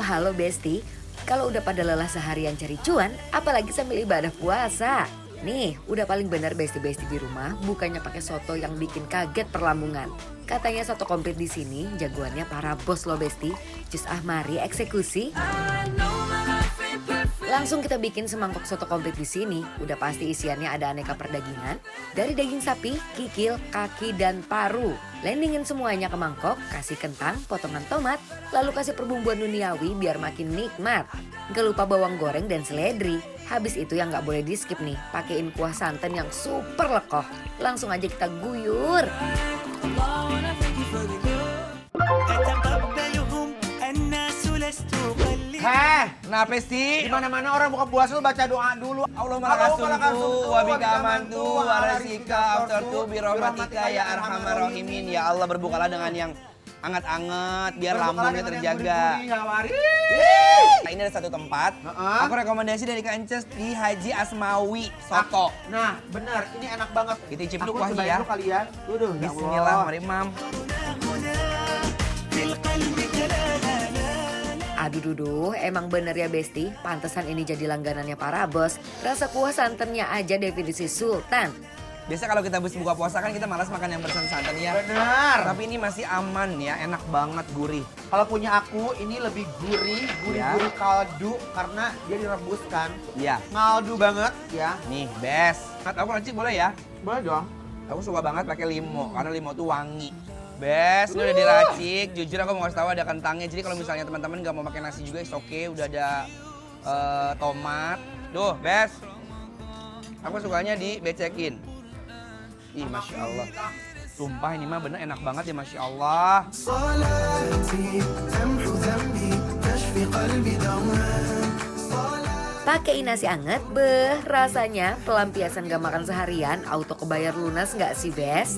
halo Besti. Kalau udah pada lelah seharian cari cuan, apalagi sambil ibadah puasa. Nih, udah paling bener Besti-Besti di rumah bukannya pakai soto yang bikin kaget perlambungan. Katanya soto komplit di sini jagoannya para bos loh Besti. Cus mari eksekusi. Langsung kita bikin semangkok soto komplit di sini. Udah pasti isiannya ada aneka perdagingan. Dari daging sapi, kikil, kaki, dan paru. Landingin semuanya ke mangkok, kasih kentang, potongan tomat, lalu kasih perbumbuan duniawi biar makin nikmat. Gak lupa bawang goreng dan seledri. Habis itu yang gak boleh di skip nih, pakein kuah santan yang super lekoh. Langsung aja kita guyur. Kenapa sih? Di mana-mana orang buka puasa lu baca doa dulu. Allah malakasumtu wa bika amantu wa rasika aftartu bi rahmatika ya arhamar rahimin. Ya Allah, berbukalah dengan yang anget-anget biar lambungnya terjaga. Nah, ini ada satu tempat. Aku rekomendasi dari Kak Ences di Haji Asmawi Soto. Nah, benar. Ini enak banget. Kita icip Aku dulu kuahnya cobain ya. dulu kalian. Duh, Bismillah, mari Mam. Aduh duduh, emang bener ya Besti, pantesan ini jadi langganannya para bos. Rasa kuah santannya aja definisi sultan. Biasa kalau kita habis buka puasa kan kita malas makan yang bersantan ya. Benar. Tapi ini masih aman ya, enak banget, gurih. Kalau punya aku ini lebih gurih kaldu karena dia direbuskan. Iya. Ngaldu banget ya. Nih, best. Aku nanti boleh ya? Boleh dong. Aku suka banget pakai limo karena limo tuh wangi. Best, ini udah diracik. Jujur aku mau kasih tahu ada kentangnya. Jadi kalau misalnya teman-teman nggak mau pakai nasi juga, it's okay. Udah ada tomat. Duh, best. Aku sukanya dibecekin. Ih, masya Allah. Sumpah ini mah bener enak banget ya, masya Allah. Pakai nasi anget, beh rasanya pelampiasan gak makan seharian, auto kebayar lunas gak sih Bes?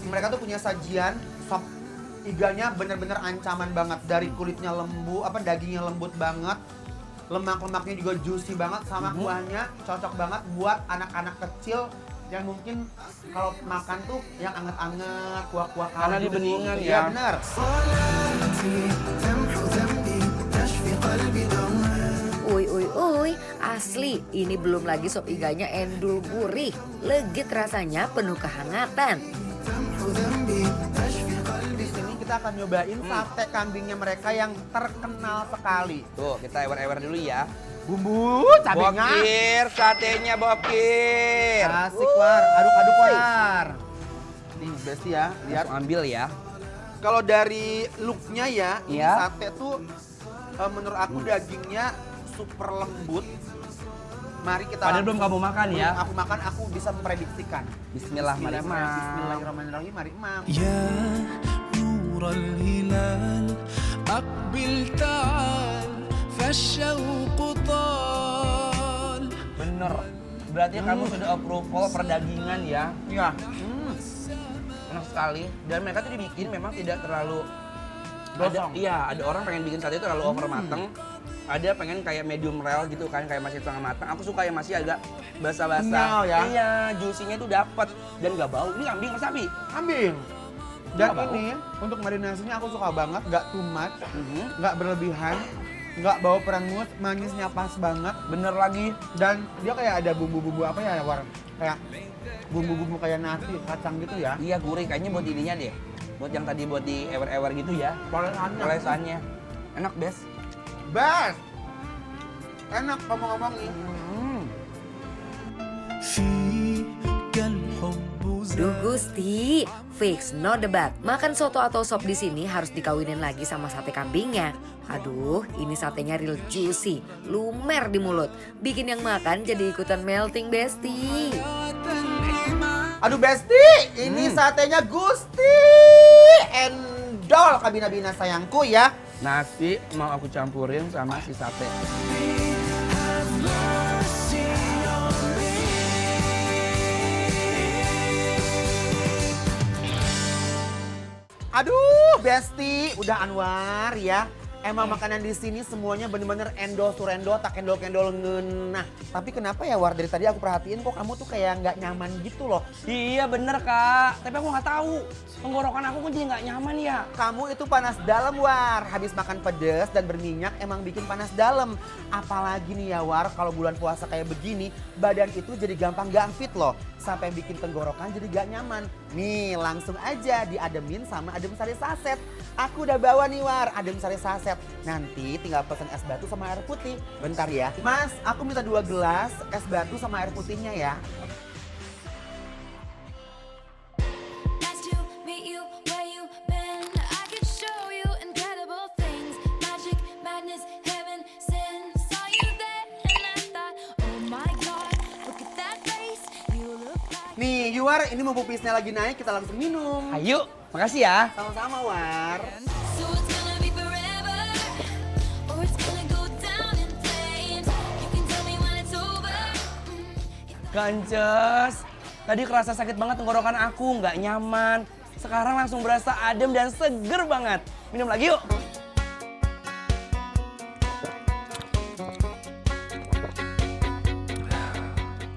Mereka tuh punya sajian sop iganya bener-bener ancaman banget. Dari kulitnya dagingnya lembut banget. Lemak-lemaknya juga juicy banget sama kuahnya cocok banget buat anak-anak kecil yang mungkin kalau makan tuh yang anget-anget, kuah-kuah kaldu. Karena di beningan Iya ya. bener. Uy, asli ini belum lagi sop iganya endul gurih, legit rasanya penuh kehangatan. Di sini kita akan nyobain sate kambingnya mereka yang terkenal sekali. Tuh, kita ewer-ewer dulu ya. Bumbu cabenya. Bokir, satenya bokir. Asik war, aduk-aduk war. Nih Besti ya, lihat. Langsung ambil ya. Kalau dari looknya ya, ini Iya. sate tuh menurut aku dagingnya super lembut. Mari kita Padahal belum kamu makan ya. Belum aku makan, aku bisa memprediksikan. Bismillah, mari Mam. Bismillahirrahmanirrahim, mari Mam. يا نور الهلال أقبل تعال فالشوق طال. Bener. Berarti kamu sudah approval perdagingan ya. Iya. Enak sekali. Dan mereka tuh dibikin memang tidak terlalu Gosong. Ada orang pengen bikin sate itu terlalu over mateng. Ada pengen kayak medium rare gitu kan, kayak masih setengah matang. Aku suka yang masih agak Kenyal basah-basah. ya? Iya, juicy-nya tuh dapet dan nggak bau. Ini kambing atau sapi? Kambing. Dan Nggak bau. ini untuk marinasinya aku suka banget, nggak too much, Mhm. nggak berlebihan, nggak bau perengut, manisnya pas banget. Bener lagi. Dan dia kayak ada bumbu-bumbu apa ya, War? Kayak bumbu-bumbu kayak nasi, kacang gitu ya. Iya, gurih. Kayaknya buat ininya deh. Buat yang tadi buat di ewer-ewer gitu ya. Polesannya. Olesannya. Enak, Bes. Best. Enak ngomong-ngomong nih. فيك الحب Duh Gusti, fix no debat. Makan soto atau sop di sini harus dikawinin lagi sama sate kambingnya. Aduh, ini satenya real juicy, lumer di mulut. Bikin yang makan jadi ikutan melting Besti. Aduh Besti, ini satenya Gusti. Endol kabina-bina sayangku ya. Nasi mau aku campurin sama si sate. Aduh Besti, udah Anwar ya. Emang makanan di sini semuanya bener-bener endol surendol, tak kendol-kendol ngenah. Tapi kenapa ya War, dari tadi aku perhatiin kok kamu tuh kayak nggak nyaman gitu loh. Iya bener Kak, tapi aku nggak tahu. Tenggorokan aku kok jadi nggak nyaman ya. Kamu itu panas dalam War, habis makan pedes dan berminyak emang bikin panas dalam. Apalagi nih ya War, kalau bulan puasa kayak begini, badan itu jadi gampang gak fit loh. Sampai bikin tenggorokan jadi gak nyaman. Nih langsung aja diademin sama adem sari saset. Aku udah bawa nih War, adem sari saset. Nanti tinggal pesen es batu sama air putih. Bentar ya. Mas, aku minta 2 gelas es batu sama air putihnya ya. Nice to meet you where you been. I could show you incredible things. Magic, madness, heaven, sin. Saw you there and I thought, oh my god, look at that face. You look like Nih War, ini mumpung pisnya lagi naik, kita langsung minum. Ayo, makasih ya. Sama-sama War. so it's gonna be forever, or it's gonna go down in flames. You can tell me when it's over. Gances, tadi kerasa sakit banget tenggorokan aku, nggak nyaman. Sekarang langsung berasa adem dan seger banget. Minum lagi yuk.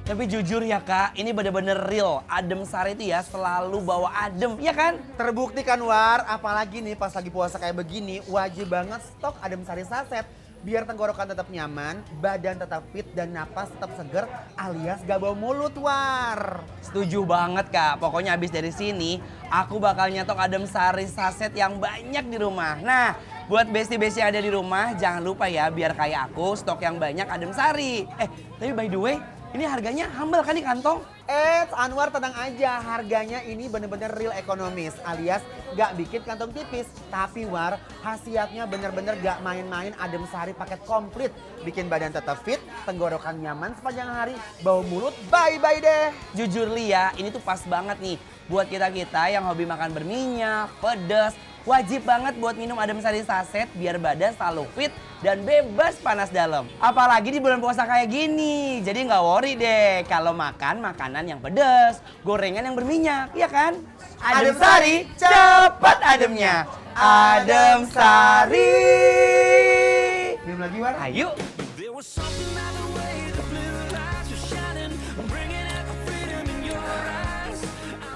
Tapi jujur ya Kak, ini bener-bener real. Adem sari itu ya selalu bawa adem, ya kan? Terbukti kan War, apalagi nih pas lagi puasa kayak begini, wajib banget stok adem sari saset. Biar tenggorokan tetap nyaman, badan tetap fit, dan napas tetap seger alias gak bau mulut War. Setuju banget Kak, pokoknya abis dari sini aku bakal nyetok adem sari saset yang banyak di rumah. Nah, buat besti-besti yang ada di rumah jangan lupa ya biar kayak aku stok yang banyak adem sari. Tapi by the way, ini harganya humble kan di kantong? Anwar tenang aja, harganya ini bener-bener real ekonomis alias gak bikin kantong tipis. Tapi War, khasiatnya bener-bener gak main-main adem sari paket komplit. Bikin badan tetap fit, tenggorokan nyaman sepanjang hari, bau mulut bye-bye deh. Jujur Lia, ini tuh pas banget nih buat kita-kita yang hobi makan berminyak, pedas. Wajib banget buat minum adem sari saset biar badan selalu fit dan bebas panas dalam. Apalagi di bulan puasa kayak gini. Jadi nggak worry deh kalau makan makanan yang pedas, gorengan yang berminyak, ya kan? Adem sari, cepat ademnya. Adem sari. Minum lagi War. Ayo. There was something about the way the blue lights were shining, bringing out the freedom in your eyes.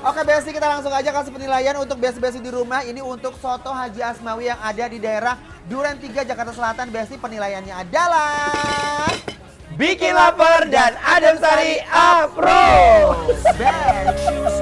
Oke Besti, kita langsung aja kasih penilaian untuk Besti-Besti di rumah. Ini untuk soto Haji Asmawi yang ada di daerah Duren 3 Jakarta Selatan. Besti, penilaiannya adalah Bikin lapar dan adem sari approve. Best.